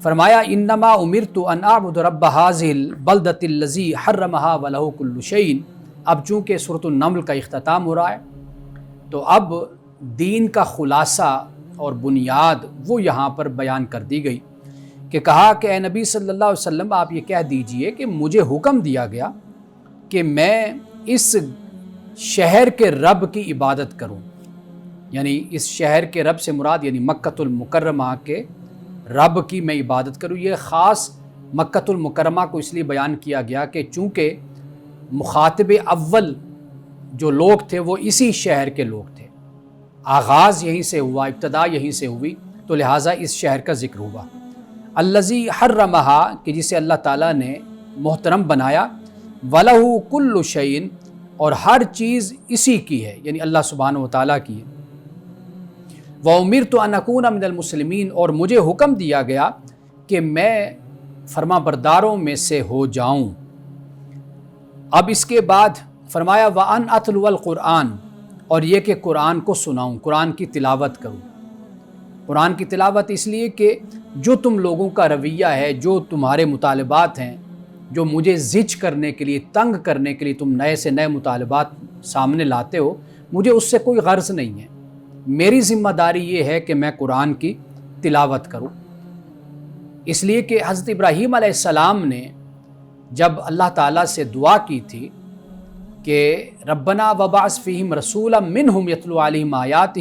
فرمایا انما امرت ان اعبد رب هذه البلدۃ الذی حرمها وله كل شیء۔ اب چونکہ سورۃ النمل کا اختتام ہو رہا ہے تو اب دین کا خلاصہ اور بنیاد وہ یہاں پر بیان کر دی گئی کہ کہا کہ اے نبی صلی اللہ علیہ وسلم آپ یہ کہہ دیجئے کہ مجھے حکم دیا گیا کہ میں اس شہر کے رب کی عبادت کروں، یعنی اس شہر کے رب سے مراد یعنی مکۃ المکرمہ کے رب کی میں عبادت کروں۔ یہ خاص مکۃ المکرمہ کو اس لیے بیان کیا گیا کہ چونکہ مخاطب اول جو لوگ تھے وہ اسی شہر کے لوگ تھے، آغاز یہیں سے ہوا، ابتدا یہیں سے ہوئی، تو لہٰذا اس شہر کا ذکر ہوا۔ الذی حرمہا کہ جسے اللہ تعالیٰ نے محترم بنایا، وَلَهُ كُلُّ شَيْءٍ اور ہر چیز اسی کی ہے، یعنی اللہ سبحانہ و تعالیٰ کی ہے۔ وَأُمِرْتُ أَنْ أَكُونَ مِنَ الْمُسْلِمِينَ اور مجھے حکم دیا گیا کہ میں فرما برداروں میں سے ہو جاؤں۔ اب اس کے بعد فرمایا وَأَنْ أَتْلُوَ الْقُرْآنَ اور یہ کہ قرآن کو سناؤں، قرآن کی تلاوت کروں۔ قرآن کی تلاوت اس لیے کہ جو تم لوگوں کا رویہ ہے، جو تمہارے مطالبات ہیں، جو مجھے زج کرنے کے لیے، تنگ کرنے کے لیے تم نئے سے نئے مطالبات سامنے لاتے ہو، مجھے اس سے کوئی غرض نہیں ہے۔ میری ذمہ داری یہ ہے کہ میں قرآن کی تلاوت کروں۔ اس لیے کہ حضرت ابراہیم علیہ السلام نے جب اللہ تعالیٰ سے دعا کی تھی کہ ربنا وبعث فیہم رسولا منہم یتلو علیہم آیاتہ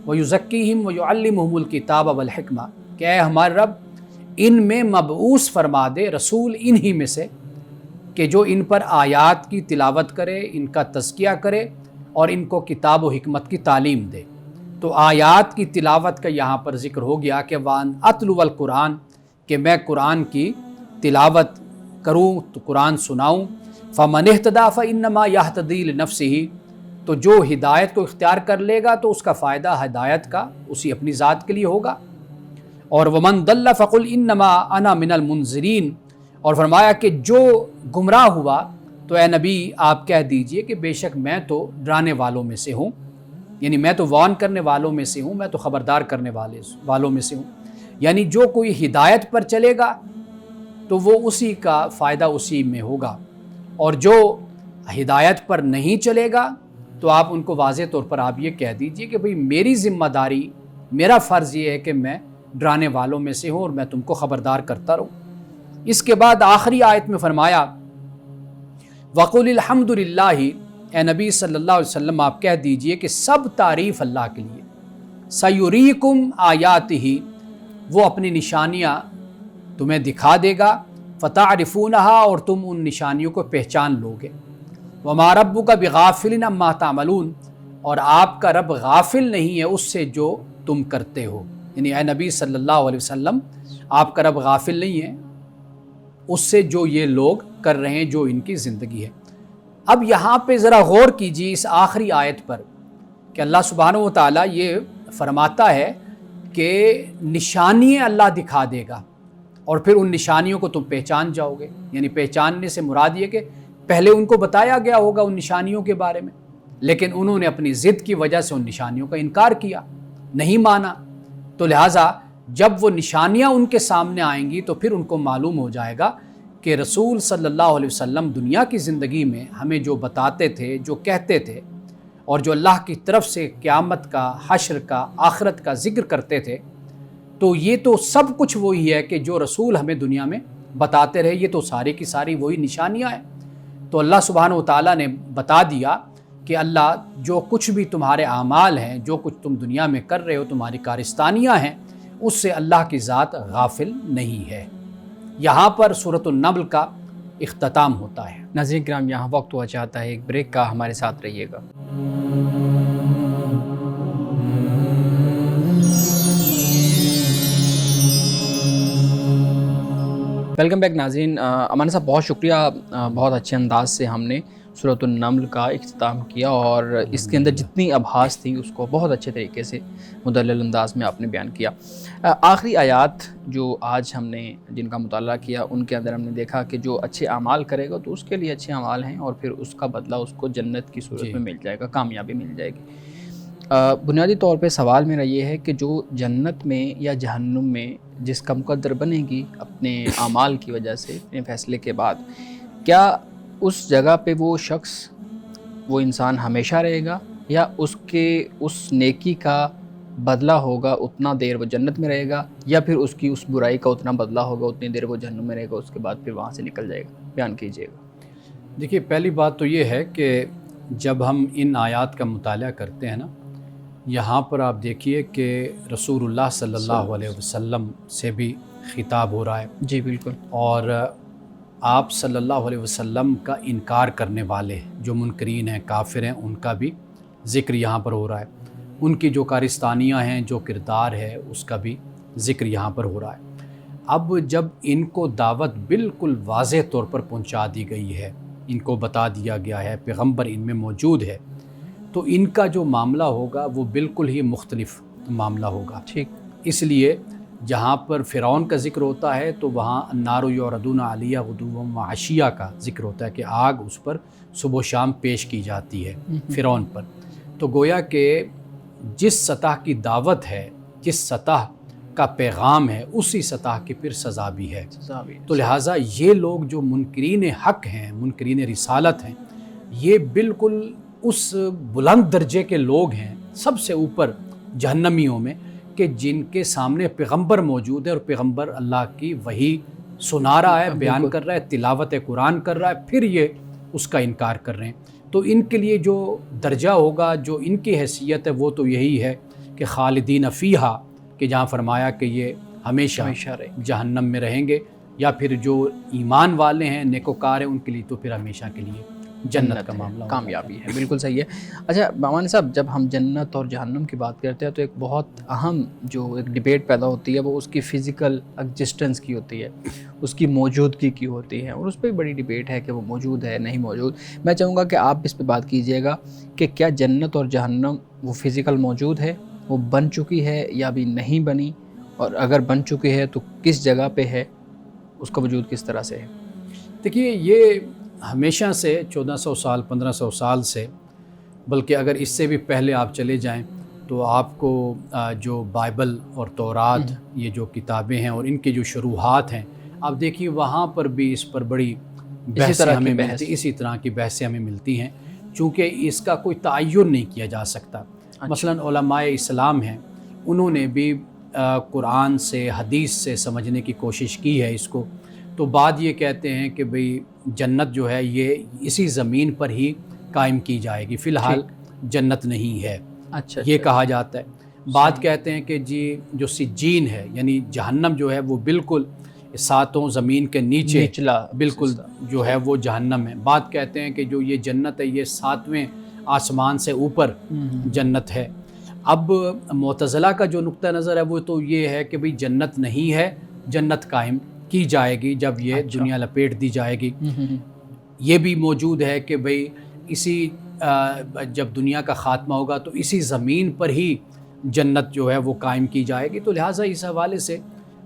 ویزکیہم ویعلمہم الکتاب والحکمہ، کہ اے ہمارے رب ان میں مبعوث فرما دے رسول انہی میں سے کہ جو ان پر آیات کی تلاوت کرے، ان کا تزکیہ کرے اور ان کو کتاب و حکمت کی تعلیم دے۔ تو آیات کی تلاوت کا یہاں پر ذکر ہو گیا کہ وان اتلو القرآن کہ میں قرآن کی تلاوت کروں، تو قرآن سناؤں۔ فمن اہتدی فانما یہتدی لنفسہ تو جو ہدایت کو اختیار کر لے گا تو اس کا فائدہ ہدایت کا اسی اپنی ذات کے لیے ہوگا۔ اور ومن ضل فقل انما انا من المنذرین اور فرمایا کہ جو گمراہ ہوا تو اے نبی آپ کہہ دیجئے کہ بے شک میں تو ڈرانے والوں میں سے ہوں، یعنی میں تو وارن کرنے والوں میں سے ہوں، میں تو خبردار کرنے والوں میں سے ہوں۔ یعنی جو کوئی ہدایت پر چلے گا تو وہ اسی کا فائدہ اسی میں ہوگا، اور جو ہدایت پر نہیں چلے گا تو آپ ان کو واضح طور پر آپ یہ کہہ دیجئے کہ بھئی میری ذمہ داری، میرا فرض یہ ہے کہ میں ڈرانے والوں میں سے ہوں اور میں تم کو خبردار کرتا رہوں۔ اس کے بعد آخری آیت میں فرمایا وَقُلِ الْحَمْدُ لِلَّهِ اے نبی صلی اللہ علیہ وسلم آپ کہہ دیجئے کہ سب تعریف اللہ کے لیے، سَيُرِيكُمْ آیاتہ وہ اپنی نشانیاں تمہیں دکھا دے گا، فَتَعْرِفُونَهَا اور تم ان نشانیوں کو پہچان لوگے، وَمَا رَبُّكَ بِغَافِلٍ عَمَّا تَعْمَلُونَ اور آپ کا رب غافل نہیں ہے اس سے جو تم کرتے ہو، یعنی اے نبی صلی اللہ علیہ وسلم آپ کا رب غافل نہیں ہے اس سے جو یہ لوگ کر رہے ہیں، جو ان کی زندگی ہے۔ اب یہاں پہ ذرا غور کیجیے اس آخری آیت پر کہ اللہ سبحانہ و تعالیٰ یہ فرماتا ہے کہ نشانیاں اللہ دکھا دے گا اور پھر ان نشانیوں کو تم پہچان جاؤ گے، یعنی پہچاننے سے مراد یہ کہ پہلے ان کو بتایا گیا ہوگا ان نشانیوں کے بارے میں، لیکن انہوں نے اپنی ضد کی وجہ سے ان نشانیوں کا انکار کیا، نہیں مانا، تو لہٰذا جب وہ نشانیاں ان کے سامنے آئیں گی تو پھر ان کو معلوم ہو جائے گا کہ رسول صلی اللہ علیہ وسلم دنیا کی زندگی میں ہمیں جو بتاتے تھے، جو کہتے تھے، اور جو اللہ کی طرف سے قیامت کا، حشر کا، آخرت کا ذکر کرتے تھے، تو یہ تو سب کچھ وہی ہے کہ جو رسول ہمیں دنیا میں بتاتے رہے، یہ تو ساری کی ساری وہی نشانیاں ہیں۔ تو اللہ سبحانہ و تعالیٰ نے بتا دیا کہ اللہ جو کچھ بھی تمہارے اعمال ہیں، جو کچھ تم دنیا میں کر رہے ہو، تمہاری کارستانیاں ہیں، اس سے اللہ کی ذات غافل نہیں ہے۔ یہاں پر سورۃ النمل کا اختتام ہوتا ہے۔ ناظرین کرام یہاں وقت ہوا چاہتا ہے ایک بریک کا، ہمارے ساتھ رہیے گا۔ ویلکم بیک ناظرین، امان صاحب بہت شکریہ، بہت اچھے انداز سے ہم نے سورۃ النمل کا اختتام کیا اور اس کے اندر جتنی ابحاث تھی اس کو بہت اچھے طریقے سے مدلل انداز میں آپ نے بیان کیا۔ آخری آیات جو آج ہم نے جن کا مطالعہ کیا ان کے اندر ہم نے دیکھا کہ جو اچھے اعمال کرے گا تو اس کے لیے اچھے اعمال ہیں اور پھر اس کا بدلہ اس کو جنت کی صورت میں مل جائے گا، کامیابی مل جائے گی۔ بنیادی طور پہ سوال میرا یہ ہے کہ جو جنت میں یا جہنم میں جس کا مقدر بنے گی اپنے اعمال کی وجہ سے، اپنے فیصلے کے بعد، کیا اس جگہ پہ وہ شخص، وہ انسان ہمیشہ رہے گا، یا اس نیکی کا بدلہ ہوگا اتنا دیر وہ جنت میں رہے گا، یا پھر اس کی اس برائی کا اتنا بدلہ ہوگا اتنی دیر وہ جہنم میں رہے گا، اس کے بعد پھر وہاں سے نکل جائے گا؟ بیان کیجیے گا۔ دیکھیے، پہلی بات تو یہ ہے کہ جب ہم ان آیات کا مطالعہ کرتے ہیں نا، یہاں پر آپ دیکھیے کہ رسول اللہ صلی اللہ علیہ وسلم سے بھی خطاب ہو رہا ہے، جی بالکل، اور آپ صلی اللہ علیہ وسلم کا انکار کرنے والے جو منکرین ہیں، کافر ہیں، ان کا بھی ذکر یہاں پر ہو رہا ہے، ان کی جو کارستانیاں ہیں، جو کردار ہے، اس کا بھی ذکر یہاں پر ہو رہا ہے۔ اب جب ان کو دعوت بالکل واضح طور پر پہنچا دی گئی ہے، ان کو بتا دیا گیا ہے، پیغمبر ان میں موجود ہے، تو ان کا جو معاملہ ہوگا وہ بالکل ہی مختلف معاملہ ہوگا۔ ٹھیک، اس لیے جہاں پر فرعون کا ذکر ہوتا ہے تو وہاں النار یعرضون علیہا غدوا وعشیا کا ذکر ہوتا ہے کہ آگ اس پر صبح و شام پیش کی جاتی ہے فرعون پر۔ تو گویا کہ جس سطح کی دعوت ہے، جس سطح کا پیغام ہے، اسی سطح کی پھر سزا بھی ہے۔ تو لہٰذا یہ لوگ جو منکرین حق ہیں، منکرین رسالت ہیں، یہ بالکل اس بلند درجے کے لوگ ہیں، سب سے اوپر جہنمیوں میں، کہ جن کے سامنے پیغمبر موجود ہے، اور پیغمبر اللہ کی وحی سنا رہا ہے، بیان کر رہا ہے، تلاوت قرآن کر رہا ہے، پھر یہ اس کا انکار کر رہے ہیں۔ تو ان کے لیے جو درجہ ہوگا، جو ان کی حیثیت ہے، وہ تو یہی ہے کہ خالدین فیہا، کہ جہاں فرمایا کہ یہ ہمیشہ جہنم میں رہیں گے، یا پھر جو ایمان والے ہیں، نیکوکار ہیں، ان کے لیے تو پھر ہمیشہ کے لیے جنت کا معاملہ، کامیابی ہے۔ بالکل صحیح ہے۔ اچھا مامانی صاحب، جب ہم جنت اور جہنم کی بات کرتے ہیں تو ایک بہت اہم جو ایک ڈیبیٹ پیدا ہوتی ہے وہ اس کی فزیکل ایگزسٹنس کی ہوتی ہے، اس کی موجودگی کی ہوتی ہے، اور اس پہ بڑی ڈیبیٹ ہے کہ وہ موجود ہے نہیں موجود۔ میں چاہوں گا کہ آپ اس پہ بات کیجیے گا کہ کیا جنت اور جہنم وہ فزیکل موجود ہے، وہ بن چکی ہے یا ابھی نہیں بنی، اور اگر بن چکی ہے تو کس جگہ پہ ہے، اس کا وجود کس طرح سے ہے؟ دیکھیے، یہ ہمیشہ سے 1400 سال 1500 سال سے، بلکہ اگر اس سے بھی پہلے آپ چلے جائیں تو آپ کو جو بائبل اور تورات، یہ جو کتابیں ہیں اور ان کی جو شروحات ہیں، آپ دیکھیے وہاں پر بھی اس پر بڑی بحثیں ہمیں ملتی، اسی طرح کی بحثیں ہمیں ملتی ہیں، چونکہ اس کا کوئی تعین نہیں کیا جا سکتا۔ مثلا علماء اسلام ہیں، انہوں نے بھی قرآن سے، حدیث سے سمجھنے کی کوشش کی ہے اس کو، تو بعد یہ کہتے ہیں کہ بھئی جنت جو ہے یہ اسی زمین پر ہی قائم کی جائے گی، فی الحال جنت نہیں ہے، یہ کہا جاتا ہے۔ بعد کہتے ہیں کہ جی جو سجین ہے، یعنی جہنم جو ہے وہ بالکل ساتوں زمین کے نیچے بالکل جو ہے وہ جہنم ہے۔ بعد کہتے ہیں کہ جو یہ جنت ہے یہ 7ویں آسمان سے اوپر جنت ہے۔ اب معتزلہ کا جو نقطہ نظر ہے وہ تو یہ ہے کہ بھئی جنت نہیں ہے، جنت قائم کی جائے گی جب یہ دنیا لپیٹ دی جائے گی۔ یہ بھی موجود ہے کہ بھئی اسی جب دنیا کا خاتمہ ہوگا تو اسی زمین پر ہی جنت جو ہے وہ قائم کی جائے گی۔ تو لہٰذا اس حوالے سے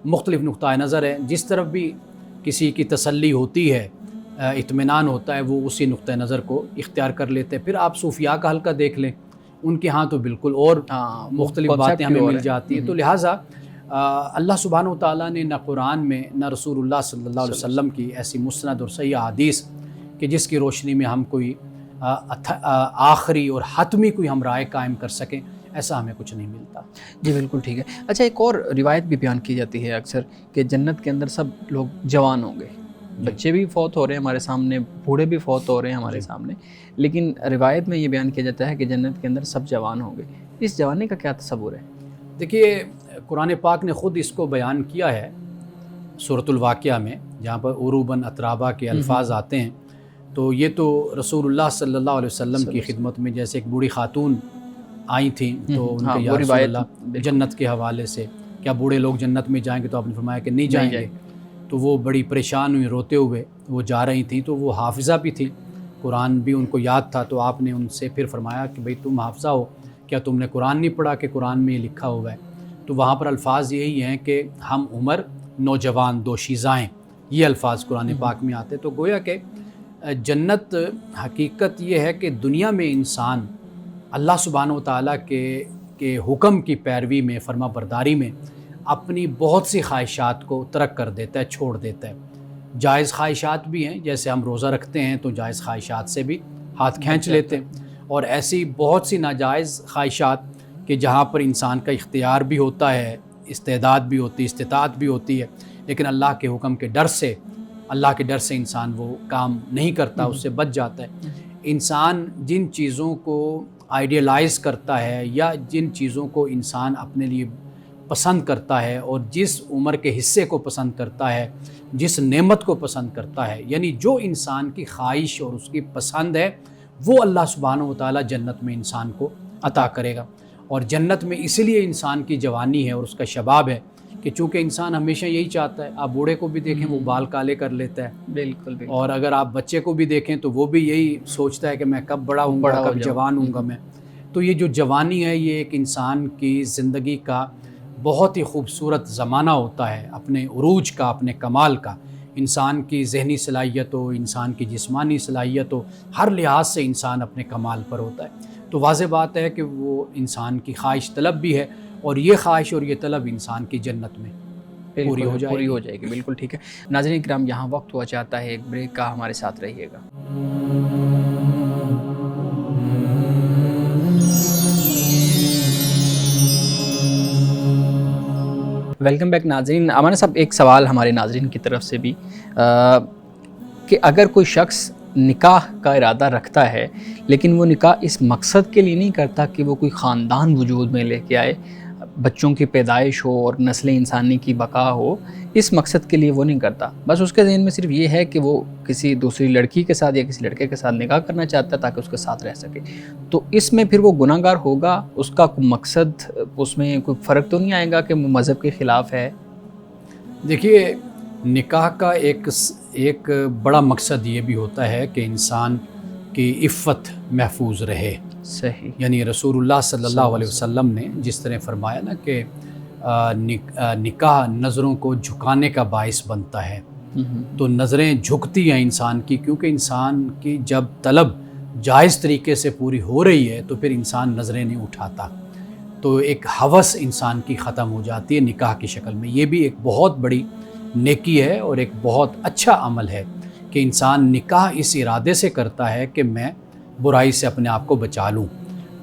مختلف نقطۂ نظر ہے، جس طرف بھی کسی کی تسلی ہوتی ہے، اطمینان ہوتا ہے، وہ اسی نقطۂ نظر کو اختیار کر لیتے ہیں۔ پھر آپ صوفیاء کا حلقہ دیکھ لیں، ان کے ہاں تو بالکل اور مختلف باتیں ہمیں مل جاتی ہیں۔ تو لہٰذا اللہ سبحانہ و تعالیٰ نے نہ قرآن میں نہ رسول اللہ صلی اللہ علیہ وسلم کی ایسی مسند اور صحیح احادیث کہ جس کی روشنی میں ہم کوئی آخری اور حتمی کوئی ہم رائے قائم کر سکیں، ایسا ہمیں کچھ نہیں ملتا۔ جی بالکل ٹھیک ہے۔ اچھا، ایک اور روایت بھی بیان کی جاتی ہے اکثر کہ جنت کے اندر سب لوگ جوان ہوں گے، بچے بھی فوت ہو رہے ہیں ہمارے سامنے، بوڑھے بھی فوت ہو رہے ہیں ہمارے سامنے، لیکن روایت میں یہ بیان کیا جاتا ہے کہ جنت کے اندر سب جوان ہوں گے۔ اس جوانی کا کیا تصور ہے؟ دیکھیے، قرآن پاک نے خود اس کو بیان کیا ہے سورۃ الواقعہ میں، جہاں پر عروباً اترابا کے الفاظ آتے ہیں۔ تو یہ تو رسول اللہ صلی اللہ علیہ وسلم کی خدمت میں جیسے ایک بوڑھی خاتون آئی تھیں تو ان کے یا رسول اللہ جنت کے حوالے سے کیا بوڑھے لوگ جنت میں جائیں گے؟ تو آپ نے فرمایا کہ نہیں جائیں گے۔ تو وہ بڑی پریشان ہوئی، روتے ہوئے وہ جا رہی تھیں، تو وہ حافظہ بھی تھی، قرآن بھی ان کو یاد تھا۔ تو آپ نے ان سے پھر فرمایا کہ بھئی تم حافظہ ہو، کیا تم نے قرآن نہیں پڑھا کہ قرآن میں یہ لکھا ہوا ہے؟ تو وہاں پر الفاظ یہی ہیں کہ ہم عمر نوجوان دوشیزائیں، یہ الفاظ قرآن پاک میں آتے۔ تو گویا کہ جنت حقیقت یہ ہے کہ دنیا میں انسان اللہ سبحانہ و تعالیٰ کے حکم کی پیروی میں، فرما برداری میں اپنی بہت سی خواہشات کو ترک کر دیتا ہے، چھوڑ دیتا ہے۔ جائز خواہشات بھی ہیں، جیسے ہم روزہ رکھتے ہیں تو جائز خواہشات سے بھی ہاتھ کھینچ لیتے ہیں، اور ایسی بہت سی ناجائز خواہشات کہ جہاں پر انسان کا اختیار بھی ہوتا ہے، استعداد بھی ہوتی ہے، استطاعت بھی ہوتی ہے، لیکن اللہ کے حکم کے ڈر سے، اللہ کے ڈر سے انسان وہ کام نہیں کرتا، اس سے بچ جاتا ہے۔ انسان جن چیزوں کو آئیڈیلائز کرتا ہے یا جن چیزوں کو انسان اپنے لیے پسند کرتا ہے اور جس عمر کے حصے کو پسند کرتا ہے، جس نعمت کو پسند کرتا ہے، یعنی جو انسان کی خواہش اور اس کی پسند ہے، وہ اللہ سبحانہ و تعالیٰ جنت میں انسان کو عطا کرے گا۔ اور جنت میں اسی لیے انسان کی جوانی ہے اور اس کا شباب ہے کہ چونکہ انسان ہمیشہ یہی چاہتا ہے۔ آپ بوڑھے کو بھی دیکھیں، وہ بال کالے کر لیتا ہے، بالکل بالکل، اور اگر آپ بچے کو بھی دیکھیں تو وہ بھی یہی سوچتا ہے کہ میں کب بڑا ہوں گا، کب جوان ہوں گا میں۔ تو یہ جو جوانی ہے، یہ ایک انسان کی زندگی کا بہت ہی خوبصورت زمانہ ہوتا ہے، اپنے عروج کا، اپنے کمال کا۔ انسان کی ذہنی صلاحیت ہو، انسان کی جسمانی صلاحیت ہو، ہر لحاظ سے انسان اپنے کمال پر ہوتا ہے۔ تو واضح بات ہے کہ وہ انسان کی خواہش طلب بھی ہے، اور یہ خواہش اور یہ طلب انسان کی جنت میں پوری ہو جائے گی۔ بالکل ٹھیک ہے۔ ناظرین کرام، یہاں وقت ہوا چاہتا ہے ایک بریک کا، ہمارے ساتھ رہیے گا۔ ویلکم بیک ناظرین۔ ہمارے صاحب ایک سوال ہمارے ناظرین کی طرف سے بھی کہ اگر کوئی شخص نکاح کا ارادہ رکھتا ہے لیکن وہ نکاح اس مقصد کے لیے نہیں کرتا کہ وہ کوئی خاندان وجود میں لے کے آئے، بچوں کی پیدائش ہو اور نسل انسانی کی بقا ہو، اس مقصد کے لیے وہ نہیں کرتا، بس اس کے ذہن میں صرف یہ ہے کہ وہ کسی دوسری لڑکی کے ساتھ یا کسی لڑکے کے ساتھ نکاح کرنا چاہتا ہے تاکہ اس کے ساتھ رہ سکے، تو اس میں پھر وہ گناہ گار ہوگا؟ اس کا کوئی مقصد، اس میں کوئی فرق تو نہیں آئے گا کہ وہ مذہب کے خلاف ہے؟ دیکھیے، نکاح کا ایک بڑا مقصد یہ بھی ہوتا ہے کہ انسان کی عفت محفوظ رہے۔ صحیح۔ یعنی رسول اللہ صلی اللہ علیہ وسلم نے جس طرح فرمایا نا کہ نکاح نظروں کو جھکانے کا باعث بنتا ہے، تو نظریں جھکتی ہیں انسان کی، کیونکہ انسان کی جب طلب جائز طریقے سے پوری ہو رہی ہے تو پھر انسان نظریں نہیں اٹھاتا، تو ایک ہوس انسان کی ختم ہو جاتی ہے نکاح کی شکل میں۔ یہ بھی ایک بہت بڑی نیکی ہے اور ایک بہت اچھا عمل ہے کہ انسان نکاح اس ارادے سے کرتا ہے کہ میں برائی سے اپنے آپ کو بچا لوں۔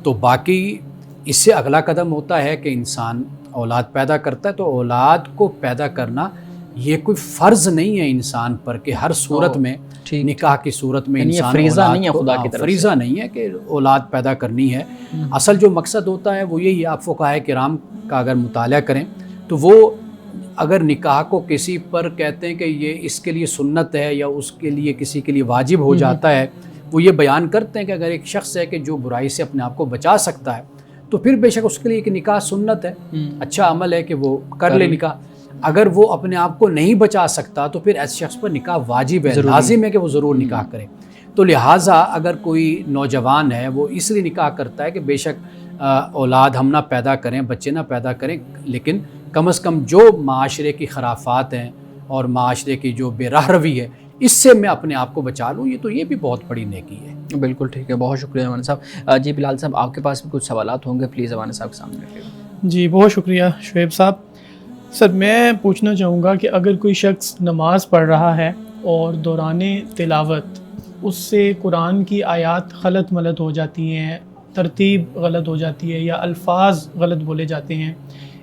تو باقی اس سے اگلا قدم ہوتا ہے کہ انسان اولاد پیدا کرتا ہے، تو اولاد کو پیدا کرنا یہ کوئی فرض نہیں ہے انسان پر کہ ہر صورت میں نکاح کی صورت میں انسان فریضہ نہیں ہے، خدا کی طرف سے فریضہ نہیں ہے کہ اولاد پیدا کرنی ہے۔ اصل جو مقصد ہوتا ہے وہ یہی ہے، آپ فقہائے کرام کا اگر مطالعہ کریں تو وہ اگر نکاح کو کسی پر کہتے ہیں کہ یہ اس کے لیے سنت ہے یا اس کے لیے کسی کے لیے واجب ہو جاتا ہے، وہ یہ بیان کرتے ہیں کہ اگر ایک شخص ہے کہ جو برائی سے اپنے آپ کو بچا سکتا ہے تو پھر بے شک اس کے لیے ایک نکاح سنت ہے، اچھا عمل ہے کہ وہ کر لے نکاح۔ اگر وہ اپنے آپ کو نہیں بچا سکتا تو پھر ایسے شخص پر نکاح واجب ہے، لازم ہے کہ وہ ضرور نکاح کرے۔ تو لہٰذا اگر کوئی نوجوان ہے وہ اس لیے نکاح کرتا ہے کہ بے شک اولاد ہم نہ پیدا کریں، بچے نہ پیدا کریں، لیکن کم از کم جو معاشرے کی خرافات ہیں اور معاشرے کی جو بے راہ روی ہے اس سے میں اپنے آپ کو بچا لوں، یہ بھی بہت بڑی نیکی ہے۔ بالکل ٹھیک ہے، بہت شکریہ امان صاحب۔ جی بلال صاحب، آپ کے پاس بھی کچھ سوالات ہوں گے، پلیز امان صاحب کے سامنے رکھیے۔ جی بہت شکریہ شعیب صاحب۔ سر میں پوچھنا چاہوں گا کہ اگر کوئی شخص نماز پڑھ رہا ہے اور دوران تلاوت اس سے قرآن کی آیات غلط ملط ہو جاتی ہیں، ترتیب غلط ہو جاتی ہے یا الفاظ غلط بولے جاتے ہیں،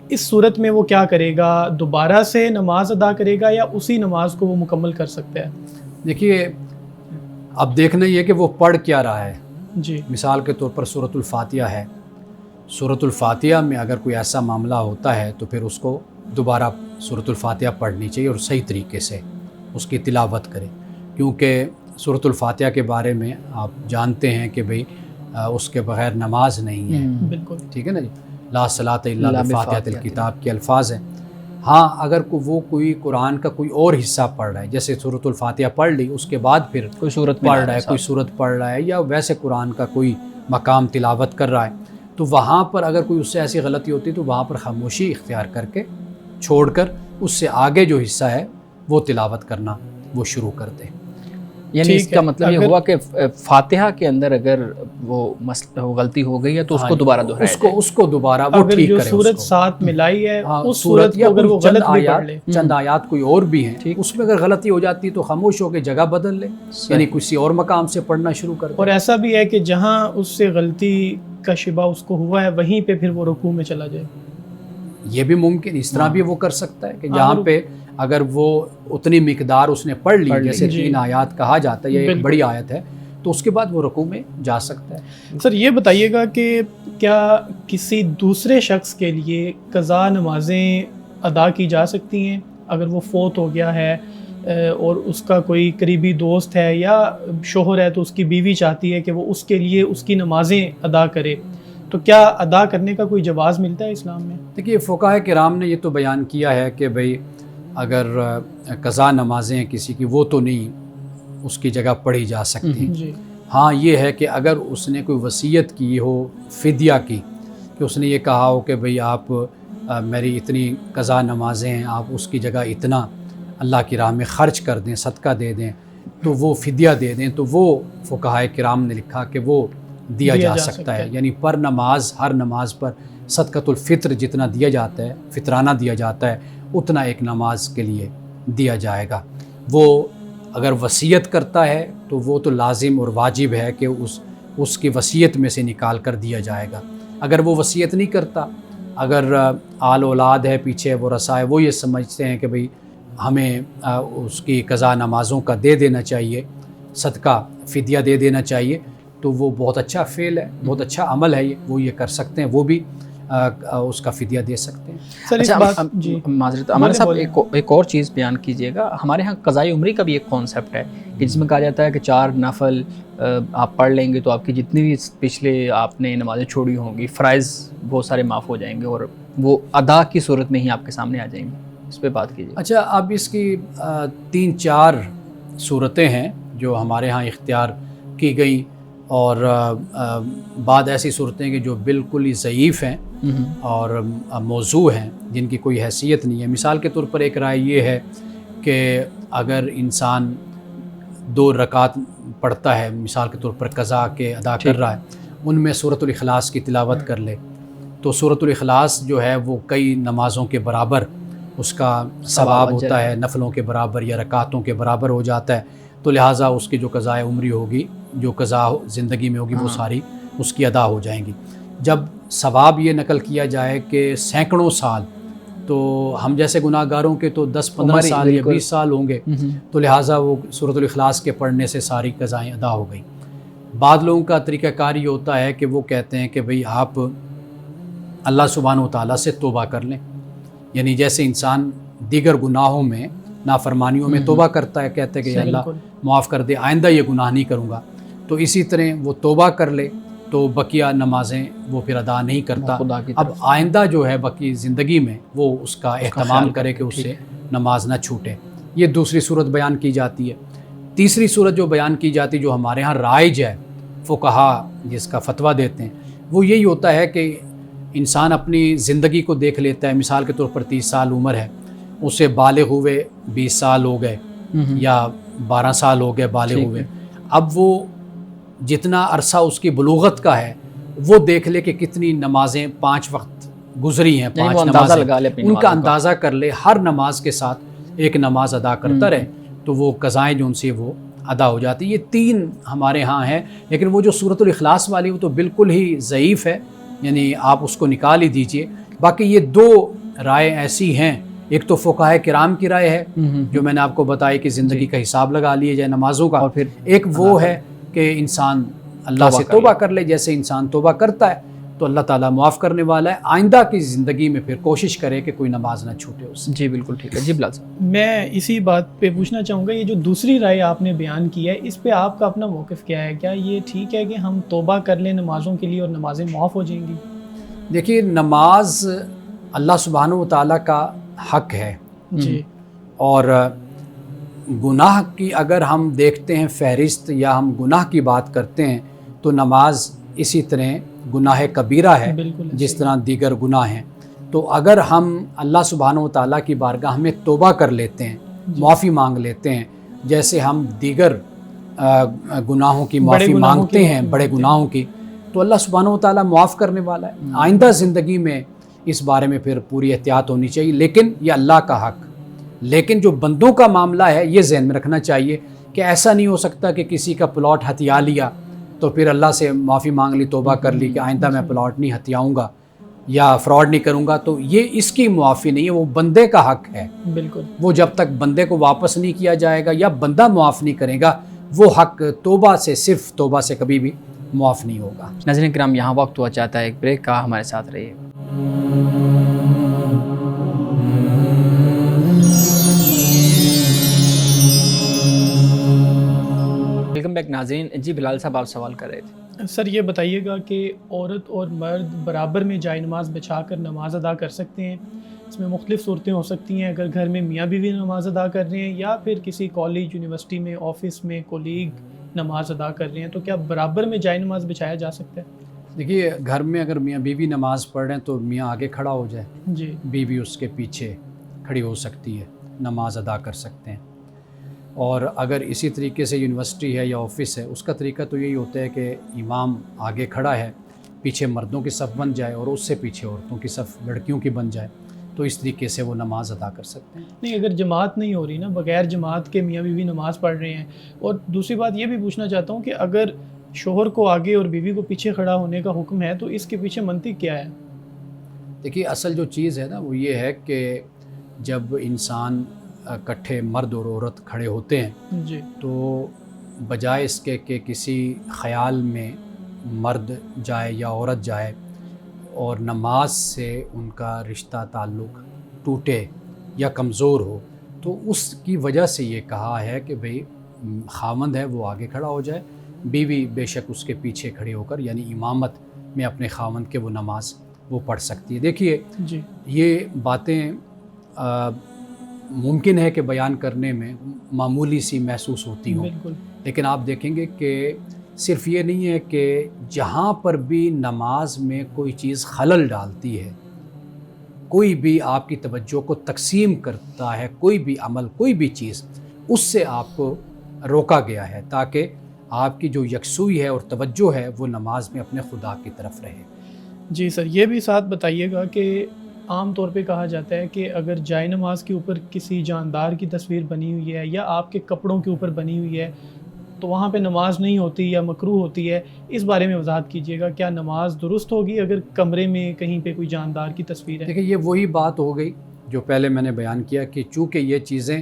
اس صورت میں وہ کیا کرے گا؟ دوبارہ سے نماز ادا کرے گا یا اسی نماز کو وہ مکمل کر سکتا ہے؟ دیکھیے، اب دیکھنا یہ کہ وہ پڑھ کیا رہا ہے۔ جی، مثال کے طور پر سورۃ الفاتحہ ہے، سورۃ الفاتحہ میں اگر کوئی ایسا معاملہ ہوتا ہے تو پھر اس کو دوبارہ سورۃ الفاتحہ پڑھنی چاہیے اور صحیح طریقے سے اس کی تلاوت کرے، کیونکہ سورۃ الفاتحہ کے بارے میں آپ جانتے ہیں کہ بھئی اس کے بغیر نماز نہیں ہے، بالکل ٹھیک ہے نا جی، لا صلاۃ الا بفاتحۃ الکتاب کے الفاظ ہیں۔ ہاں، اگر وہ کوئی قرآن کا کوئی اور حصہ پڑھ رہا ہے، جیسے سورۃ الفاتحہ پڑھ لی، اس کے بعد پھر کوئی صورت پڑھ رہا ہے، کوئی صورت پڑھ رہا ہے یا ویسے قرآن کا کوئی مقام تلاوت کر رہا ہے، تو وہاں پر اگر کوئی اس سے ایسی غلطی ہوتی تو وہاں پر خاموشی اختیار کر کے چھوڑ کر اس سے آگے جو حصہ ہے وہ تلاوت کرنا وہ شروع کر دے۔ یعنی اس کا مطلب یہ ہوا کہ فاتحہ کے اندر اگر وہ غلطی ہو گئی ہے تو اس کو دوبارہ دہرایا، اس کو دوبارہ وہ ٹھیک کرے، صورت ساتھ ملائی ہے اس صورت کو اگر وہ غلط بھی پڑھ لے، چند آیات کوئی اور بھی ہیں اس میں اگر غلطی ہو جاتی تو خاموش ہو کے جگہ بدل لے، یعنی کسی اور مقام سے پڑھنا شروع کر دے۔ اور ایسا بھی ہے کہ جہاں اس سے غلطی کا شبہ اس کو ہوا ہے وہیں پہ پھر وہ رکوع میں چلا جائے، یہ بھی ممکن، اس طرح بھی وہ کر سکتا ہے کہ جہاں پہ اگر وہ اتنی مقدار اس نے پڑھ لی جیسے 3 آیات کہا جاتا ہے یا ایک بڑی آیت ہے تو اس کے بعد وہ رکوع میں جا سکتا ہے۔ سر یہ بتائیے گا کہ کیا کسی دوسرے شخص کے لیے قضا نمازیں ادا کی جا سکتی ہیں اگر وہ فوت ہو گیا ہے اور اس کا کوئی قریبی دوست ہے یا شوہر ہے تو اس کی بیوی چاہتی ہے کہ وہ اس کے لیے اس کی نمازیں ادا کرے، تو کیا ادا کرنے کا کوئی جواز ملتا ہے اسلام میں؟ دیکھیے فقہاء کرام نے یہ تو بیان کیا ہے کہ بھئی اگر قضا نمازیں کسی کی وہ تو نہیں اس کی جگہ پڑھی جا سکتی، ہاں یہ ہے کہ اگر اس نے کوئی وصیت کی ہو فدیہ کی، کہ اس نے یہ کہا ہو کہ بھئی آپ میری اتنی قضا نمازیں ہیں، آپ اس کی جگہ اتنا اللہ کی راہ میں خرچ کر دیں، صدقہ دے دیں، تو وہ فدیہ دے دیں، تو وہ فقہاء کرام نے لکھا کہ وہ دیا جا سکتا ہے، یعنی پر نماز ہر نماز پر صدقۃ الفطر جتنا دیا جاتا ہے، فطرانہ دیا جاتا ہے، اتنا ایک نماز کے لیے دیا جائے گا۔ وہ اگر وصیت کرتا ہے تو وہ تو لازم اور واجب ہے کہ اس کی وصیت میں سے نکال کر دیا جائے گا۔ اگر وہ وصیت نہیں کرتا، اگر آل اولاد ہے پیچھے وہ رسائے وہ یہ سمجھتے ہیں کہ بھئی ہمیں اس کی قضا نمازوں کا دے دینا چاہیے، صدقہ فدیہ دے دینا چاہیے، تو وہ بہت اچھا فعل ہے، بہت اچھا عمل ہے، وہ یہ کر سکتے ہیں، وہ بھی اس کا فدیہ دے سکتے ہیں۔ اچھا معذرت عمر صاحب ایک اور چیز بیان کیجیے گا، ہمارے ہاں قضائے عمری کا بھی ایک کانسیپٹ ہے کہ جس میں کہا جاتا ہے کہ 4 نفل آپ پڑھ لیں گے تو آپ کی جتنی بھی پچھلے آپ نے نمازیں چھوڑی ہوں گی فرائض بہت سارے معاف ہو جائیں گے اور وہ ادا کی صورت میں ہی آپ کے سامنے آ جائیں گے، اس پہ بات کیجیے۔ اچھا اب اس کی 3-4 صورتیں ہیں جو ہمارے ہاں اختیار کی گئیں، اور بعد ایسی صورتیں کہ جو بالکل ہی ضعیف ہیں اور موضوع ہیں، جن کی کوئی حیثیت نہیں ہے۔ مثال کے طور پر ایک رائے یہ ہے کہ اگر انسان 2 رکعت پڑھتا ہے، مثال کے طور پر قضا کے ادا کر رہا ہے، ان میں سورۃ الاخلاص کی تلاوت کر لے تو سورۃ الاخلاص جو ہے وہ کئی نمازوں کے برابر اس کا ثواب ہوتا ہے، نفلوں کے برابر یا رکعتوں کے برابر ہو جاتا ہے، تو لہٰذا اس کی جو قضائے عمری ہوگی، جو قضا زندگی میں ہوگی، وہ ساری اس کی ادا ہو جائیں گی۔ جب ثواب یہ نقل کیا جائے کہ سینکڑوں سال، تو ہم جیسے گناہ گاروں کے تو 10-15 سال یا 20 سال ہوں گے، تو لہٰذا وہ سورۃ الاخلاص کے پڑھنے سے ساری قضائیں ادا ہو گئیں۔ بعض لوگوں کا طریقہ کار یہ ہوتا ہے کہ وہ کہتے ہیں کہ بھئی آپ اللہ سبحانہ و تعالیٰ سے توبہ کر لیں، یعنی جیسے انسان دیگر گناہوں میں نافرمانیوں میں توبہ کرتا ہے، کہتے ہیں کہ یا اللہ معاف کر دے، آئندہ یہ گناہ نہیں کروں گا، تو اسی طرح وہ توبہ کر لے تو بقیہ نمازیں وہ پھر ادا نہیں کرتا، اب آئندہ جو ہے باقی زندگی میں وہ اس کا اہتمام کرے کہ اس سے نماز نہ چھوٹے۔ یہ دوسری صورت بیان کی جاتی ہے۔ تیسری صورت جو بیان کی جاتی ہے، جو ہمارے ہاں رائج ہے، فقہا جس کا فتویٰ دیتے ہیں، وہ یہی ہوتا ہے کہ انسان اپنی زندگی کو دیکھ لیتا ہے، مثال کے طور پر 30 سال عمر ہے، اسے بالغ ہوئے 20 سال ہو گئے یا 12 سال ہو گئے بالغ ہوئے، اب وہ جتنا عرصہ اس کی بلوغت کا ہے وہ دیکھ لے کہ کتنی نمازیں 5 وقت گزری ہیں، 5 نمازیں، ان کا اندازہ کر لے، ہر نماز کے ساتھ ایک نماز ادا کرتا رہے تو وہ قضائیں جو ان سے وہ ادا ہو جاتی۔ یہ 3 ہمارے ہاں ہیں، لیکن وہ جو سورۃ الاخلاص والی وہ تو بالکل ہی ضعیف ہے، یعنی آپ اس کو نکال ہی دیجئے۔ باقی یہ 2 رائے ایسی ہیں، ایک تو فقہاء کرام کی رائے ہے جو میں نے آپ کو بتائی کہ زندگی کا حساب لگا لیے جائے نمازوں کا، اور پھر ایک وہ ہے کہ انسان اللہ سے توبہ کر لے، جیسے انسان توبہ کرتا ہے تو اللہ تعالیٰ معاف کرنے والا ہے، آئندہ کی زندگی میں پھر کوشش کرے کہ کوئی نماز نہ چھوٹے اس سے۔ جی بالکل ٹھیک ہے۔ جی بلال صاحب، میں اسی بات پہ پوچھنا چاہوں گا، یہ جو دوسری رائے آپ نے بیان کی ہے اس پہ آپ کا اپنا موقف کیا ہے؟ کیا یہ ٹھیک ہے کہ ہم توبہ کر لیں نمازوں کے لیے اور نمازیں معاف ہو جائیں گی؟ دیکھیے نماز اللہ سبحانہ و تعالیٰ کا حق ہے جی، اور گناہ کی اگر ہم دیکھتے ہیں فہرست یا ہم گناہ کی بات کرتے ہیں تو نماز اسی طرح گناہ کبیرہ ہے جس طرح دیگر گناہ ہیں۔ تو اگر ہم اللہ سبحانہ و تعالیٰ کی بارگاہ میں توبہ کر لیتے ہیں، معافی مانگ لیتے ہیں، جیسے ہم دیگر گناہوں کی معافی مانگتے ہیں، بڑے گناہوں کی، تو اللہ سبحانہ و تعالیٰ معاف کرنے والا ہے۔ آئندہ زندگی میں اس بارے میں پھر پوری احتیاط ہونی چاہیے، لیکن یہ اللہ کا حق، لیکن جو بندوں کا معاملہ ہے یہ ذہن میں رکھنا چاہیے کہ ایسا نہیں ہو سکتا کہ کسی کا پلاٹ ہتھیا لیا تو پھر اللہ سے معافی مانگ لی، توبہ کر لی کہ آئندہ میں پلاٹ نہیں ہتھیاؤں گا یا فراڈ نہیں کروں گا، تو یہ اس کی معافی نہیں ہے، وہ بندے کا حق ہے۔ بالکل، وہ جب تک بندے کو واپس نہیں کیا جائے گا یا بندہ معاف نہیں کرے گا، وہ حق توبہ سے، صرف توبہ سے کبھی بھی معاف نہیں ہوگا۔ ناظرین کرام، یہاں وقت ہوا چاہتا ہے ایک بریک کا، ہمارے ساتھ رہیے گا۔ ویلکم بیک ناظرین۔ جی بلال صاحب، آپ سوال کر رہے تھے۔ سر یہ بتائیے گا کہ عورت اور مرد برابر میں جائے نماز بچھا کر نماز ادا کر سکتے ہیں؟ اس میں مختلف صورتیں ہو سکتی ہیں، اگر گھر میں میاں بیوی نماز ادا کر رہے ہیں یا پھر کسی کالج، یونیورسٹی میں، آفس میں کولیگ نماز ادا کر رہے ہیں، تو کیا برابر میں جائے نماز بچھایا جا سکتا ہے؟ دیکھیے، گھر میں اگر میاں بیوی نماز پڑھ رہے ہیں تو میاں آگے کھڑا ہو جائے، جی، بیوی اس کے پیچھے کھڑی ہو سکتی ہے، نماز ادا کر سکتے ہیں۔ اور اگر اسی طریقے سے یونیورسٹی ہے یا آفس ہے، اس کا طریقہ تو یہی ہوتا ہے کہ امام آگے کھڑا ہے، پیچھے مردوں کی صف بن جائے اور اس سے پیچھے عورتوں کی صف، لڑکیوں کی بن جائے، تو اس طریقے سے وہ نماز ادا کر سکتے ہیں۔ نہیں، اگر جماعت نہیں ہو رہی نا، بغیر جماعت کے میاں بیوی نماز پڑھ رہے ہیں۔ اور دوسری بات یہ بھی پوچھنا چاہتا ہوں کہ اگر شوہر کو آگے اور بیوی کو پیچھے کھڑا ہونے کا حکم ہے تو اس کے پیچھے منطق کیا ہے؟ دیکھیے، اصل جو چیز ہے نا وہ یہ ہے کہ جب انسان اکٹھے مرد اور عورت کھڑے ہوتے ہیں جی، تو بجائے اس کے کہ کسی خیال میں مرد جائے یا عورت جائے اور نماز سے ان کا رشتہ تعلق ٹوٹے یا کمزور ہو، تو اس کی وجہ سے یہ کہا ہے کہ بھئی خاوند ہے وہ آگے کھڑا ہو جائے، بیوی بے شک اس کے پیچھے کھڑے ہو کر، یعنی امامت میں اپنے خاوند کے وہ نماز وہ پڑھ سکتی ہے۔ دیکھیے، جی، یہ باتیں ممکن ہے کہ بیان کرنے میں معمولی سی محسوس ہوتی ہوں، بالکل، لیکن آپ دیکھیں گے کہ صرف یہ نہیں ہے کہ جہاں پر بھی نماز میں کوئی چیز خلل ڈالتی ہے، کوئی بھی آپ کی توجہ کو تقسیم کرتا ہے، کوئی بھی عمل، کوئی بھی چیز، اس سے آپ کو روکا گیا ہے تاکہ آپ کی جو یکسوئی ہے اور توجہ ہے وہ نماز میں اپنے خدا کی طرف رہے۔ جی سر، یہ بھی ساتھ بتائیے گا کہ عام طور پہ کہا جاتا ہے کہ اگر جائے نماز کے اوپر کسی جاندار کی تصویر بنی ہوئی ہے یا آپ کے کپڑوں کے اوپر بنی ہوئی ہے تو وہاں پہ نماز نہیں ہوتی یا مکروہ ہوتی ہے، اس بارے میں وضاحت کیجیے گا۔ کیا نماز درست ہوگی اگر کمرے میں کہیں پہ کوئی جاندار کی تصویر ہے؟ دیکھیں، یہ وہی بات ہو گئی جو پہلے میں نے بیان کیا کہ چونکہ یہ چیزیں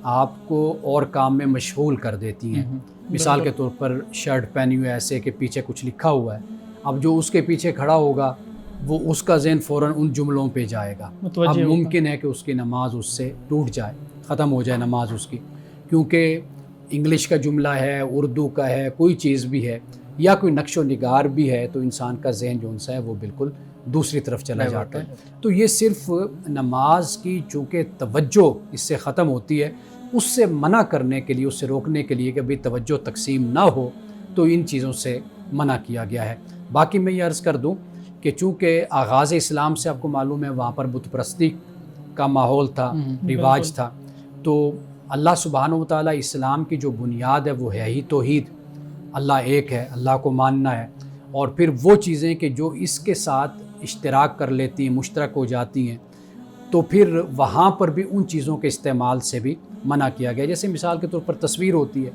آپ کو اور کام میں مشغول کر دیتی ہیں۔ مثال کے طور پر شرٹ پہنی ہوئی ایسے کہ پیچھے کچھ لکھا ہوا ہے، اب جو اس کے پیچھے کھڑا ہوگا وہ اس کا ذہن فوراً ان جملوں پہ جائے گا، اب ممکن ہے کہ اس کی نماز اس سے ٹوٹ جائے، ختم ہو جائے نماز اس کی، کیونکہ انگلش کا جملہ ہے، اردو کا ہے، کوئی چیز بھی ہے یا کوئی نقش و نگار بھی ہے، تو انسان کا ذہن جو ہے وہ بالکل دوسری طرف چلا جاتا ہے۔ تو یہ صرف نماز کی چونکہ توجہ اس سے ختم ہوتی ہے، اس سے منع کرنے کے لیے، اس سے روکنے کے لیے کہ بھئی توجہ تقسیم نہ ہو، تو ان چیزوں سے منع کیا گیا ہے۔ باقی میں یہ عرض کر دوں کہ چونکہ آغاز اسلام سے آپ کو معلوم ہے وہاں پر بت پرستی کا ماحول تھا، رواج تھا، تو اللہ سبحانہ و تعالیٰ اسلام کی جو بنیاد ہے وہ ہے ہی توحید، اللہ ایک ہے، اللہ کو ماننا ہے، اور پھر وہ چیزیں کہ جو اس کے ساتھ اشتراک کر لیتی ہیں، مشترک ہو جاتی ہیں، تو پھر وہاں پر بھی ان چیزوں کے استعمال سے بھی منع کیا گیا۔ جیسے مثال کے طور پر تصویر ہوتی ہے،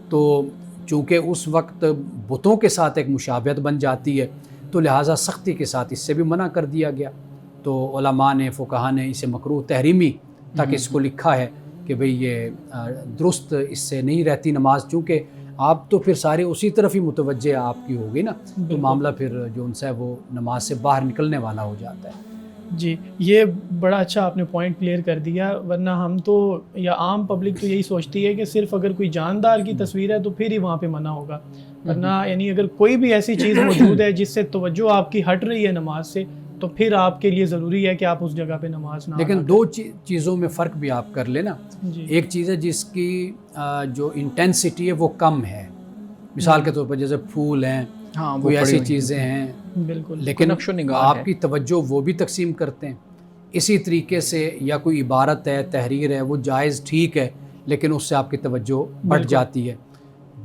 تو چونکہ اس وقت بتوں کے ساتھ ایک مشابہت بن جاتی ہے، تو لہٰذا سختی کے ساتھ اس سے بھی منع کر دیا گیا۔ تو علماء نے، فقہاء نے اسے مکروہ تحریمی تک اس کو لکھا ہے کہ بھئی یہ درست اس سے نہیں رہتی نماز، چونکہ آپ تو پھر سارے اسی طرف ہی متوجہ آپ کی ہوگی نا، تو معاملہ پھر جو ان سے وہ نماز سے باہر نکلنے والا ہو جاتا ہے۔ جی، یہ بڑا اچھا آپ نے پوائنٹ کلیئر کر دیا، ورنہ ہم تو یا عام پبلک تو یہی سوچتی ہے کہ صرف اگر کوئی جاندار کی تصویر ہے تو پھر ہی وہاں پہ منع ہوگا، ورنہ یعنی اگر کوئی بھی ایسی چیز موجود ہے جس سے توجہ آپ کی ہٹ رہی ہے نماز سے، تو پھر آپ کے لیے ضروری ہے کہ آپ اس جگہ پہ نماز نہ ادا لیکن کریں۔ دو چیزوں میں فرق بھی آپ کر لینا۔ جی، ایک چیز ہے جس کی جو انٹینسٹی ہے وہ کم ہے، مثال کے طور پر جیسے پھول ہیں، ہاں، کوئی ایسی چیزیں ہیں، بالکل، لیکن نقش و نگار آپ ہے، کی توجہ وہ بھی تقسیم کرتے ہیں۔ اسی طریقے سے یا کوئی عبارت ہے، تحریر ہے، وہ جائز ٹھیک ہے، لیکن اس سے آپ کی توجہ بڑھ جاتی ہے۔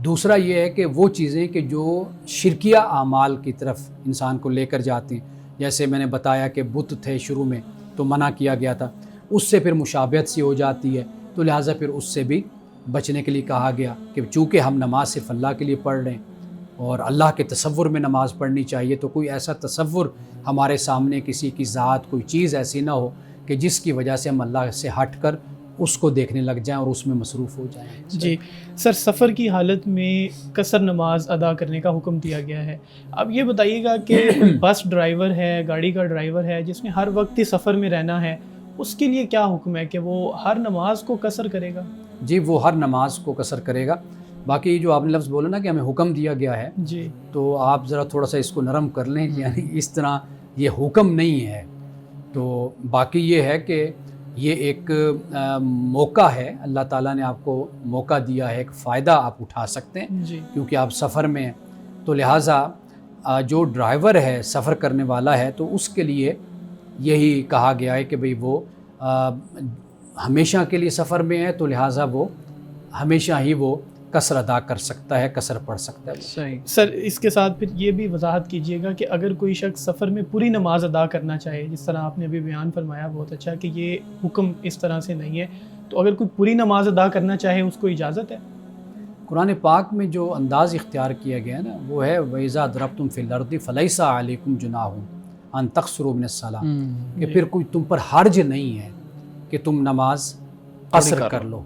دوسرا یہ ہے کہ وہ چیزیں کہ جو شرکیہ اعمال کی طرف انسان کو لے کر جاتے ہیں، جیسے میں نے بتایا کہ بت تھے شروع میں تو منع کیا گیا تھا، اس سے پھر مشابہت سی ہو جاتی ہے، تو لہٰذا پھر اس سے بھی بچنے کے لیے کہا گیا کہ چونکہ ہم نماز صرف اللہ کے لیے پڑھ رہے ہیں اور اللہ کے تصور میں نماز پڑھنی چاہیے، تو کوئی ایسا تصور ہمارے سامنے کسی کی ذات، کوئی چیز ایسی نہ ہو کہ جس کی وجہ سے ہم اللہ سے ہٹ کر اس کو دیکھنے لگ جائیں اور اس میں مصروف ہو جائیں۔ جی سر، سفر کی حالت میں قصر نماز ادا کرنے کا حکم دیا گیا ہے۔ اب یہ بتائیے گا کہ بس ڈرائیور ہے، گاڑی کا ڈرائیور ہے جس نے ہر وقت ہی سفر میں رہنا ہے، اس کے لیے کیا حکم ہے کہ وہ ہر نماز کو قصر کرے گا؟ جی وہ ہر نماز کو قصر کرے گا۔ باقی جو آپ نے لفظ بولا نا کہ ہمیں حکم دیا گیا ہے، جی تو آپ ذرا تھوڑا سا اس کو نرم کر لیں، یعنی اس طرح یہ حکم نہیں ہے۔ تو باقی یہ ہے کہ یہ ایک موقع ہے، اللہ تعالیٰ نے آپ کو موقع دیا ہے، ایک فائدہ آپ اٹھا سکتے ہیں جی کیونکہ آپ سفر میں ہیں، تو لہٰذا جو ڈرائیور ہے، سفر کرنے والا ہے، تو اس کے لیے یہی کہا گیا ہے کہ بھئی وہ ہمیشہ کے لیے سفر میں ہے، تو لہٰذا وہ ہمیشہ ہی وہ قصر ادا کر سکتا ہے، قصر پڑھ سکتا ہے۔ صحیح سر، اس کے ساتھ پھر یہ بھی وضاحت کیجیے گا کہ اگر کوئی شخص سفر میں پوری نماز ادا کرنا چاہے، جس طرح آپ نے ابھی بیان فرمایا بہت اچھا کہ یہ حکم اس طرح سے نہیں ہے، تو اگر کوئی پوری نماز ادا کرنا چاہے اس کو اجازت ہے؟ قرآن پاک میں جو انداز اختیار کیا گیا ہے نا، وہ ہے وَإِذَا ضَرَبْتُمْ فِي الْأَرْضِ فَلَيْسَ عَلَيْكُمْ جُنَاحٌ أَن تَقْصُرُوا مِنَ الصَّلَاةِ، کہ پھر کوئی تم پر حرج نہیں ہے کہ تم نماز قصر کر لو۔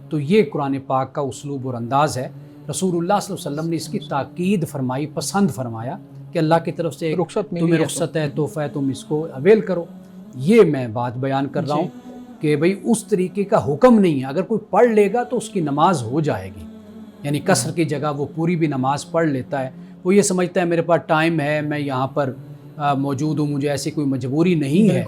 تو یہ قرآن پاک کا اسلوب اور انداز ہے۔ رسول اللہ صلی اللہ علیہ وسلم نے اس کی تاکید فرمائی، پسند فرمایا کہ اللہ کی طرف سے ایک تمہیں رخصت ہے، تحفہ ہے، تم اس کو اویل کرو۔ یہ میں بات بیان کر رہا ہوں کہ بھئی اس طریقے کا حکم نہیں ہے، اگر کوئی پڑھ لے گا تو اس کی نماز ہو جائے گی، یعنی قصر کی جگہ وہ پوری بھی نماز پڑھ لیتا ہے، وہ یہ سمجھتا ہے میرے پاس ٹائم ہے، میں یہاں پر موجود ہوں، مجھے ایسی کوئی مجبوری نہیں ہے،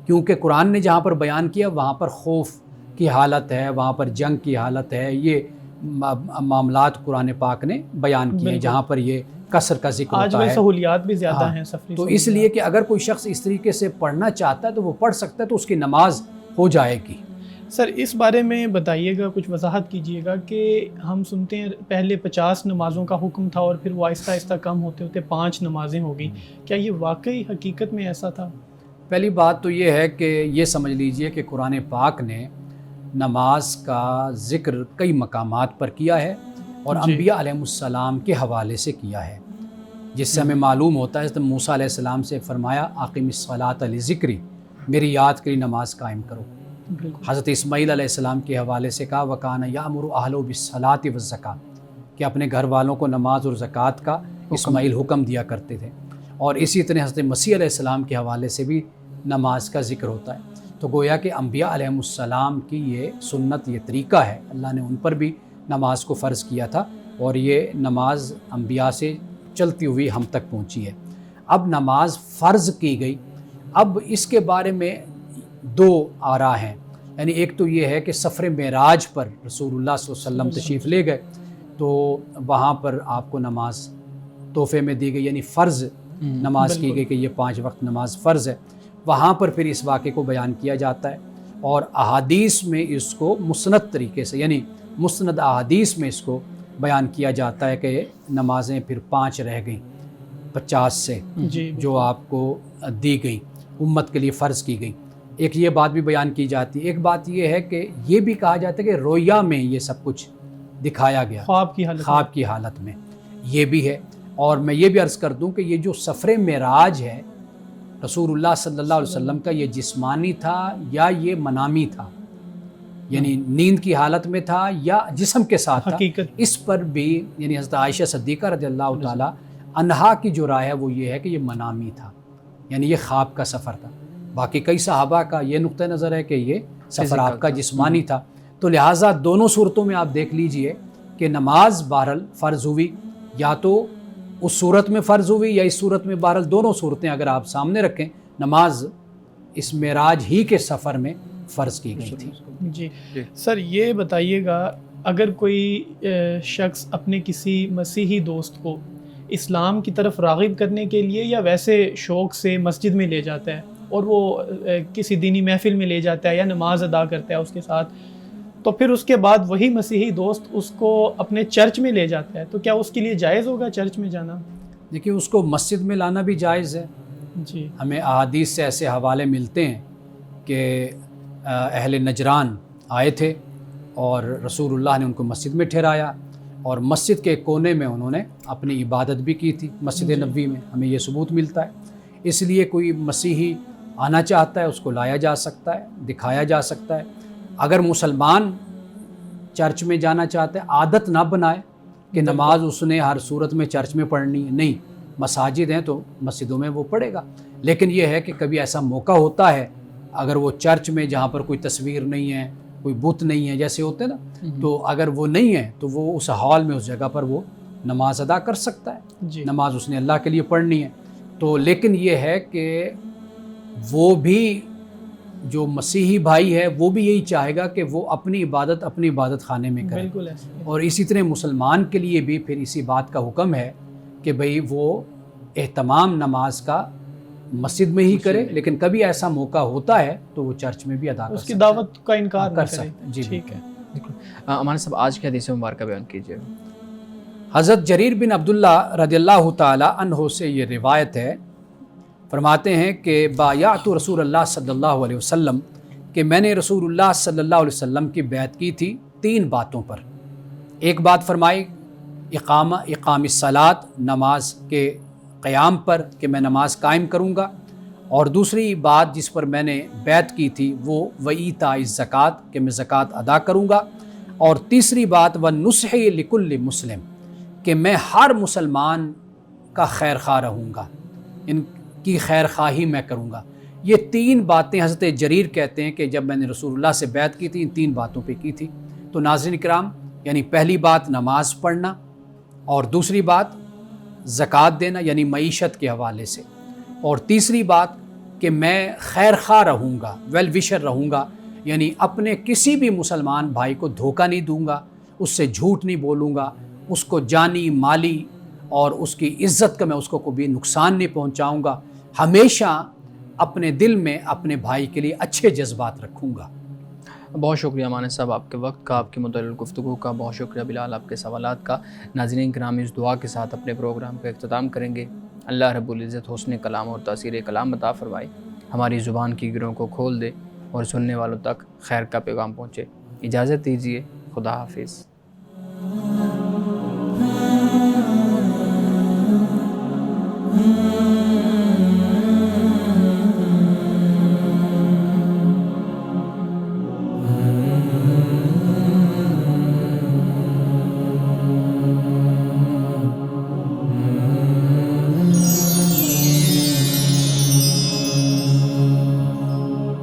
کیونکہ قرآن نے جہاں پر بیان کیا وہاں پر خوف کی حالت ہے، وہاں پر جنگ کی حالت ہے، یہ معاملات قرآن پاک نے بیان کیے ہیں جہاں پر یہ قصر کا ذکر ہوتا ہے۔ آج سہولیات بھی زیادہ ہیں سفری، تو اس لیے کہ اگر کوئی شخص اس طریقے سے پڑھنا چاہتا ہے تو وہ پڑھ سکتا ہے، تو اس کی نماز ہو جائے گی۔ سر اس بارے میں بتائیے گا، کچھ وضاحت کیجیے گا کہ ہم سنتے ہیں پہلے 50 نمازوں کا حکم تھا اور پھر وہ آہستہ آہستہ کم ہوتے ہوتے 5 نمازیں ہو گئیں، کیا یہ واقعی حقیقت میں ایسا تھا؟ پہلی بات تو یہ ہے کہ یہ سمجھ لیجئے کہ قرآن پاک نے نماز کا ذکر کئی مقامات پر کیا ہے اور انبیاء علیہ السلام کے حوالے سے کیا ہے، جس سے ہمیں معلوم ہوتا ہے کہ موسیٰ علیہ السلام سے فرمایا اقم الصلاۃ لذکری، میری یاد کے لیے نماز قائم کرو۔ حضرت اسماعیل علیہ السلام کے حوالے سے کہا وَكَانَ يَأْمُرُ أَهْلَهُ بِالصَّلَاةِ وَالزَّكَاةِ، کہ اپنے گھر والوں کو نماز اور زکوٰۃ کا اسماعیل حکم دیا کرتے تھے، اور اسی طرح حضرت مسیح علیہ السلام کے حوالے سے بھی نماز کا ذکر ہوتا ہے۔ تو گویا کہ انبیاء علیہ السلام کی یہ سنت، یہ طریقہ ہے، اللہ نے ان پر بھی نماز کو فرض کیا تھا اور یہ نماز انبیاء سے چلتی ہوئی ہم تک پہنچی ہے۔ اب نماز فرض کی گئی، اب اس کے بارے میں 2 آراء ہیں، یعنی ایک تو یہ ہے کہ سفر معراج پر رسول اللہ صلی اللہ علیہ وسلم تشریف لے گئے تو وہاں پر آپ کو نماز تحفے میں دی گئی، یعنی فرض نماز کی گئی کہ یہ 5 وقت نماز فرض ہے۔ وہاں پر پھر اس واقعے کو بیان کیا جاتا ہے اور احادیث میں اس کو مسند طریقے سے، یعنی مسند احادیث میں اس کو بیان کیا جاتا ہے کہ نمازیں پھر 5 رہ گئیں 50 سے جو آپ کو دی گئیں، امت کے لیے فرض کی گئیں۔ ایک یہ بات بھی بیان کی جاتی ہے۔ ایک بات یہ ہے کہ یہ بھی کہا جاتا ہے کہ رویا میں یہ سب کچھ دکھایا گیا، خواب کی حالت میں یہ بھی ہے۔ اور میں یہ بھی عرض کر دوں کہ یہ جو سفر معراج ہے رسول اللہ صلی اللہ علیہ وسلم کا، یہ جسمانی تھا یا یہ منامی تھا، یعنی نیند کی حالت میں تھا یا جسم کے ساتھ تھا، اس پر بھی یعنی حضرت عائشہ صدیقہ رضی اللہ تعالی عنہا کی جو رائے ہے وہ یہ ہے کہ یہ منامی تھا، یعنی یہ خواب کا سفر تھا۔ باقی کئی صحابہ کا یہ نقطہ نظر ہے کہ یہ سفر آپ کا جسمانی تھا۔ تو لہٰذا دونوں صورتوں میں آپ دیکھ لیجئے کہ نماز بہرحال فرض ہوئی، یا تو اس صورت میں فرض ہوئی یا اس صورت میں، بہرحال دونوں صورتیں اگر آپ سامنے رکھیں، نماز اس معراج ہی کے سفر میں فرض کی گئی تھی۔ جی سر، یہ بتائیے گا اگر کوئی شخص اپنے کسی مسیحی دوست کو اسلام کی طرف راغب کرنے کے لیے یا ویسے شوق سے مسجد میں لے جاتا ہے اور وہ کسی دینی محفل میں لے جاتا ہے یا نماز ادا کرتا ہے اس کے ساتھ، تو پھر اس کے بعد وہی مسیحی دوست اس کو اپنے چرچ میں لے جاتا ہے، تو کیا اس کے لیے جائز ہوگا چرچ میں جانا؟ دیکھیے اس کو مسجد میں لانا بھی جائز ہے. جی ہمیں احادیث سے ایسے حوالے ملتے ہیں کہ اہل نجران آئے تھے اور رسول اللہ نے ان کو مسجد میں ٹھہرایا اور مسجد کے کونے میں انہوں نے اپنی عبادت بھی کی تھی مسجد نبوی میں. ہمیں یہ ثبوت ملتا ہے. اس لیے کوئی مسیحی آنا چاہتا ہے اس کو لایا جا سکتا ہے، دکھایا جا سکتا ہے. اگر مسلمان چرچ میں جانا چاہتا ہے عادت نہ بنائے کہ نماز اس نے ہر صورت میں چرچ میں پڑھنی ہے، نہیں، مساجد ہیں تو مسجدوں میں وہ پڑھے گا. لیکن یہ ہے کہ کبھی ایسا موقع ہوتا ہے اگر وہ چرچ میں جہاں پر کوئی تصویر نہیں ہے، کوئی بت نہیں ہے جیسے ہوتے نا، تو اگر وہ نہیں ہے تو وہ اس ہال میں اس جگہ پر وہ نماز ادا کر سکتا ہے. جی نماز اس نے اللہ کے لیے پڑھنی ہے. تو لیکن یہ ہے کہ وہ بھی جو مسیحی بھائی ہے وہ بھی یہی چاہے گا کہ وہ اپنی عبادت خانے میں کرے. بالکل ایسا ہے. اور اسی طرح مسلمان کے لیے بھی پھر اسی بات کا حکم ہے کہ بھئی وہ اہتمام نماز کا مسجد میں ہی کرے، لیکن کبھی ایسا موقع ہوتا ہے تو وہ چرچ میں بھی ادا کر اس کی سکتا ہے. دعوت کا انکار کر نہ کرے. سکتے ہیں. جی ٹھیک ہے. امان صاحب آج کے حدیث مبارکہ بیان کیجیے. حضرت جریر بن عبداللہ رضی اللہ تعالی عنہ سے یہ روایت ہے، فرماتے ہیں کہ بایعت رسول اللہ صلی اللہ علیہ وسلم، کہ میں نے رسول اللہ صلی اللہ علیہ وسلم کی بیعت کی تھی 3 باتوں پر. ایک بات فرمائی اقام الصلاۃ، نماز کے قیام پر کہ میں نماز قائم کروں گا. اور دوسری بات جس پر میں نے بیعت کی تھی وہ وایتاء الزکوٰۃ، کہ میں زکوٰۃ ادا کروں گا. اور تیسری بات ونصح لکل مسلم، کہ میں ہر مسلمان کا خیر خواہ رہوں گا، ان کی خیر خواہی میں کروں گا. یہ 3 باتیں حضرت جریر کہتے ہیں کہ جب میں نے رسول اللہ سے بیعت کی تھی ان 3 باتوں پہ کی تھی. تو ناظرین کرام، یعنی پہلی بات نماز پڑھنا، اور دوسری بات زکوٰۃ دینا یعنی معیشت کے حوالے سے، اور تیسری بات کہ میں خیر خواہ رہوں گا، ویل وشر رہوں گا، یعنی اپنے کسی بھی مسلمان بھائی کو دھوکہ نہیں دوں گا، اس سے جھوٹ نہیں بولوں گا، اس کو جانی مالی اور اس کی عزت کا میں اس کو کوئی نقصان نہیں پہنچاؤں گا. ہمیشہ اپنے دل میں اپنے بھائی کے لیے اچھے جذبات رکھوں گا. بہت شکریہ مانے صاحب آپ کے وقت کا، آپ کی مدلل گفتگو کا. بہت شکریہ بلال آپ کے سوالات کا. ناظرین کرام، اس دعا کے ساتھ اپنے پروگرام کا اختتام کریں گے. اللہ رب العزت حسن کلام اور تاثیر کلام عطا فرمائے، ہماری زبان کی گروں کو کھول دے اور سننے والوں تک خیر کا پیغام پہنچے. اجازت دیجیے، خدا حافظ.